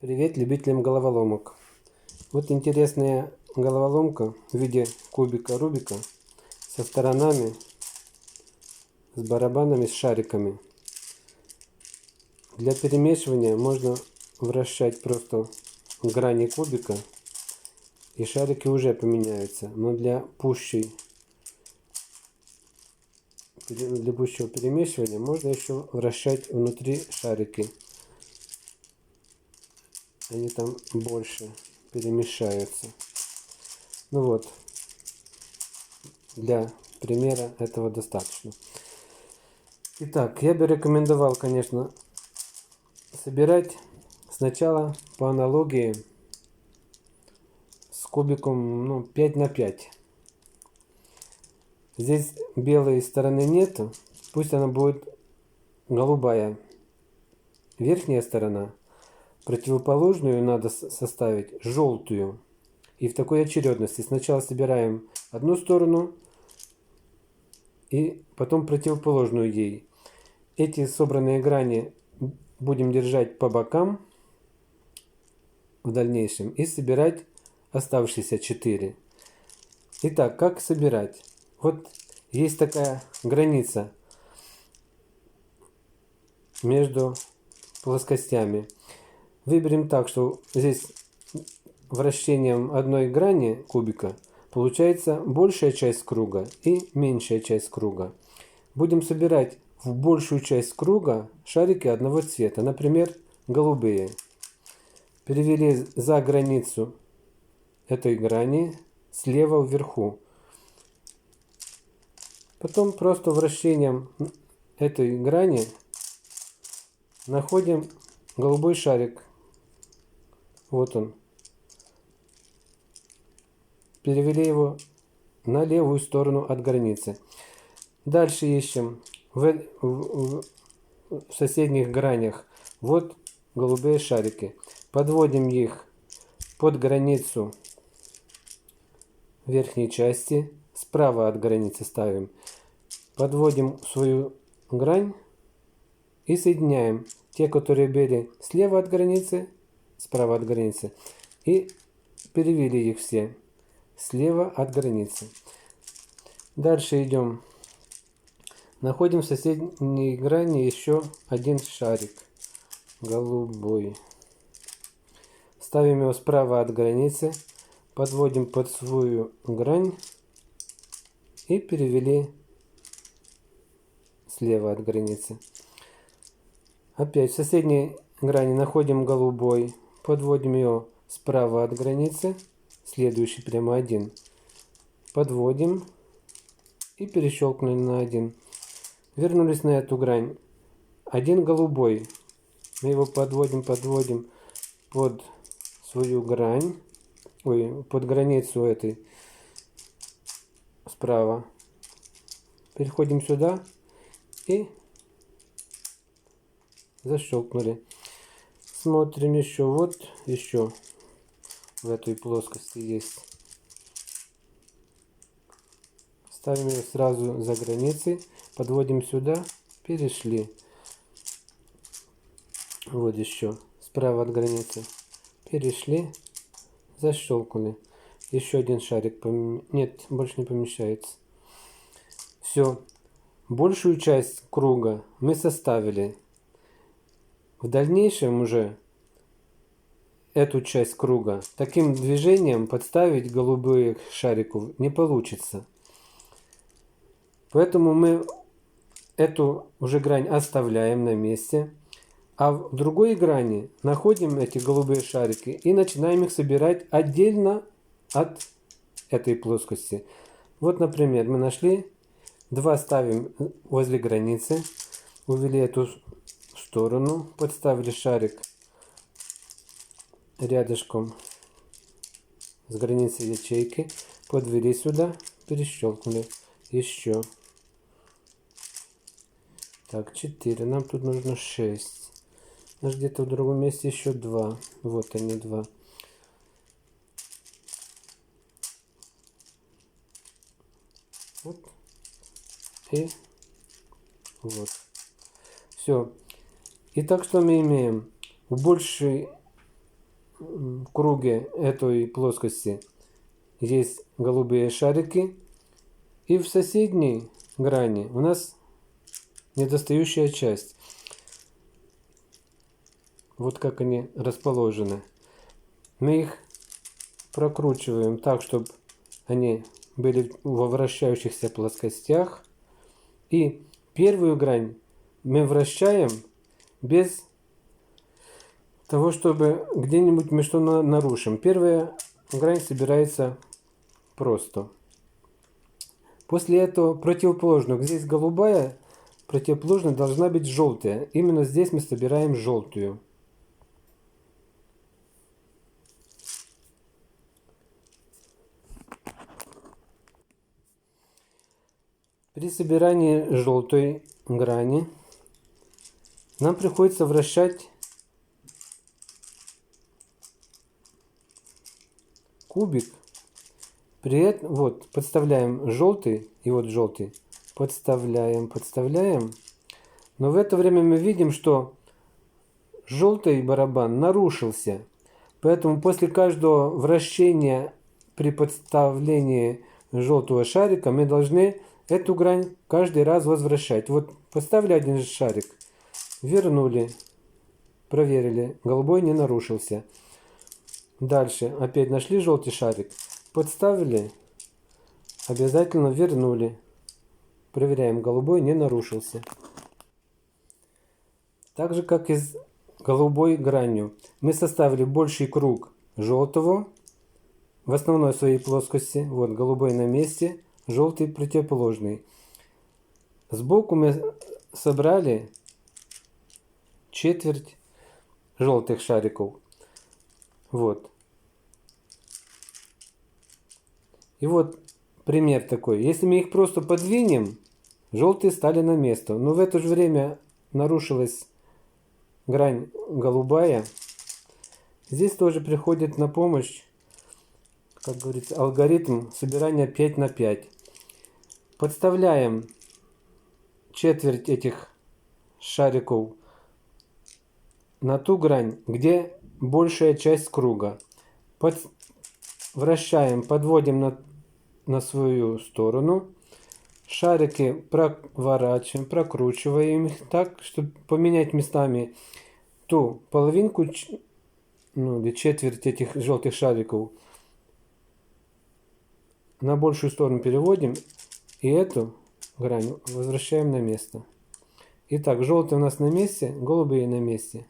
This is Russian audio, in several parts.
Привет любителям головоломок. Вот интересная головоломка в виде кубика Рубика со сторонами, с барабанами, с шариками. Для перемешивания можно вращать просто грани кубика, и шарики уже поменяются. Но для пущего перемешивания можно еще вращать внутри шарики. Они там больше перемешаются. Ну вот, для примера этого достаточно. Итак, я бы рекомендовал, конечно, собирать сначала по аналогии с кубиком 5 на 5. Здесь белой стороны нету, пусть она будет голубая. Верхняя сторона, противоположную надо составить желтую. И в такой очередности сначала собираем одну сторону и потом противоположную ей. Эти собранные грани будем держать по бокам в дальнейшем и собирать оставшиеся 4. Итак, как собирать? Вот есть такая граница между плоскостями. Выберем так, что здесь вращением одной грани кубика получается большая часть круга и меньшая часть круга. Будем собирать в большую часть круга шарики одного цвета, например, голубые. Перевели за границу этой грани слева вверху. Потом просто вращением этой грани находим голубой шарик. Вот он. Перевели его на левую сторону от границы. Дальше ищем в соседних гранях. Вот голубые шарики. Подводим их под границу верхней части. Справа от границы ставим. Подводим свою грань и соединяем те, которые были слева от границы, справа от границы. И перевели их все слева от границы. Дальше идем. Находим в соседней грани еще один шарик. Голубой. Ставим его справа от границы. Подводим под свою грань. И перевели слева от границы. Опять в соседней грани находим голубой. Подводим его справа от границы. Следующий прямо один. Подводим. И перещелкнули на один. Вернулись на эту грань. Один голубой. Мы его подводим под свою грань. Под границу этой справа. Переходим сюда и защелкнули. Смотрим еще. Вот еще в этой плоскости есть. Ставим ее сразу за границей. Подводим сюда. Перешли. Вот еще. Справа от границы. Перешли. Защелкнули. Еще один шарик. Нет, больше не помещается. Все. Большую часть круга мы составили. В дальнейшем уже эту часть круга таким движением подставить голубых шариков не получится. Поэтому мы эту уже грань оставляем на месте. А в другой грани находим эти голубые шарики и начинаем их собирать отдельно от этой плоскости. Вот, например, мы нашли, 2 ставим возле границы, увели эту сторону, подставили шарик рядышком с границей ячейки, подвели сюда, перещелкнули. Еще. Так, 4. Нам тут нужно 6. Где-то в другом месте еще 2. Вот они 2. Вот. И вот. Все. Итак, что мы имеем? В большей в круге этой плоскости есть голубые шарики. И в соседней грани у нас недостающая часть. Вот как они расположены. Мы их прокручиваем так, чтобы они были во вращающихся плоскостях. И первую грань мы вращаем без того, чтобы где-нибудь мы что нарушим. Первая грань собирается просто. После этого противоположную. Здесь голубая, противоположная должна быть желтая. Именно здесь мы собираем желтую. При собирании желтой грани нам приходится вращать кубик. При этом вот подставляем желтый и вот желтый. Подставляем. Но в это время мы видим, что желтый барабан нарушился. Поэтому после каждого вращения при подставлении желтого шарика мы должны эту грань каждый раз возвращать. Вот поставили один шарик, вернули, проверили, голубой не нарушился. Дальше опять нашли желтый шарик, подставили, обязательно вернули. Проверяем, голубой не нарушился. Так же, как и с голубой гранью. Мы составили больший круг желтого в основной своей плоскости. Вот голубой на месте, желтый противоположный. Сбоку мы собрали четверть желтых шариков. Вот. И вот пример такой. Если мы их просто подвинем, желтые стали на место. Но в это же время нарушилась грань голубая. Здесь тоже приходит на помощь, как говорится, алгоритм собирания 5 на 5. Подставляем четверть этих шариков на ту грань, где большая часть круга. Вращаем, подводим на свою сторону. Шарики проворачиваем, прокручиваем их так, чтобы поменять местами ту половинку, или четверть этих желтых шариков. На большую сторону переводим и эту грань возвращаем на место. Итак, желтый у нас на месте, голубые на месте.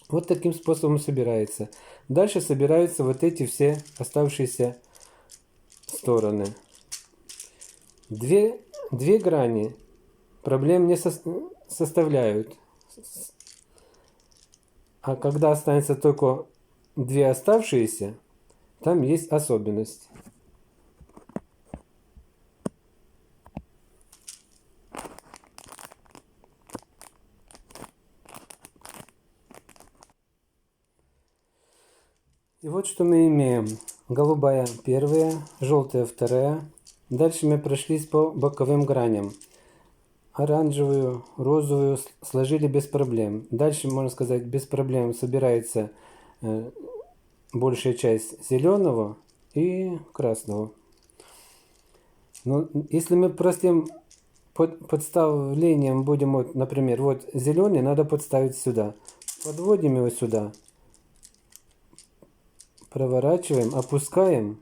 Вот таким способом собирается. Дальше собираются вот эти все оставшиеся стороны. Две грани проблем не составляют. А когда останется только две оставшиеся, там есть особенность. И вот что мы имеем. Голубая первая, желтая вторая. Дальше мы прошлись по боковым граням. Оранжевую, розовую сложили без проблем. Дальше, можно сказать, без проблем собирается большая часть зеленого и красного. Но если мы простым подставлением будем, вот, например, вот зеленый надо подставить сюда. Подводим его сюда. Проворачиваем, опускаем.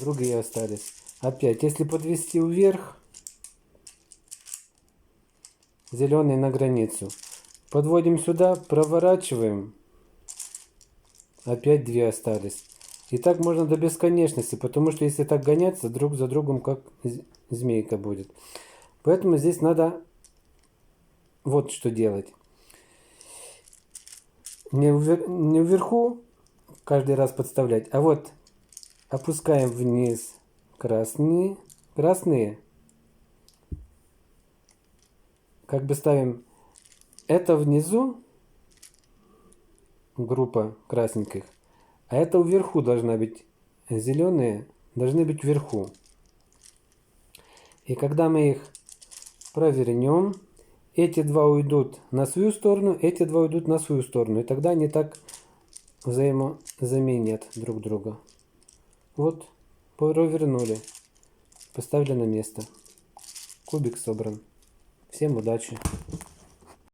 Другие остались. Опять, если подвести вверх, зеленый на границу. Подводим сюда, проворачиваем. Опять две остались. И так можно до бесконечности, потому что если так гоняться друг за другом, как змейка будет. Поэтому здесь надо вот что делать. Не вверху каждый раз подставлять, а вот опускаем вниз красные. Как бы ставим это внизу, группа красненьких, а это вверху должна быть, зеленые должны быть вверху. И когда мы их провернем эти два уйдут на свою сторону, эти два уйдут на свою сторону. И тогда они так взаимозаменят друг друга. Вот, провернули, поставили на место. Кубик собран. Всем удачи!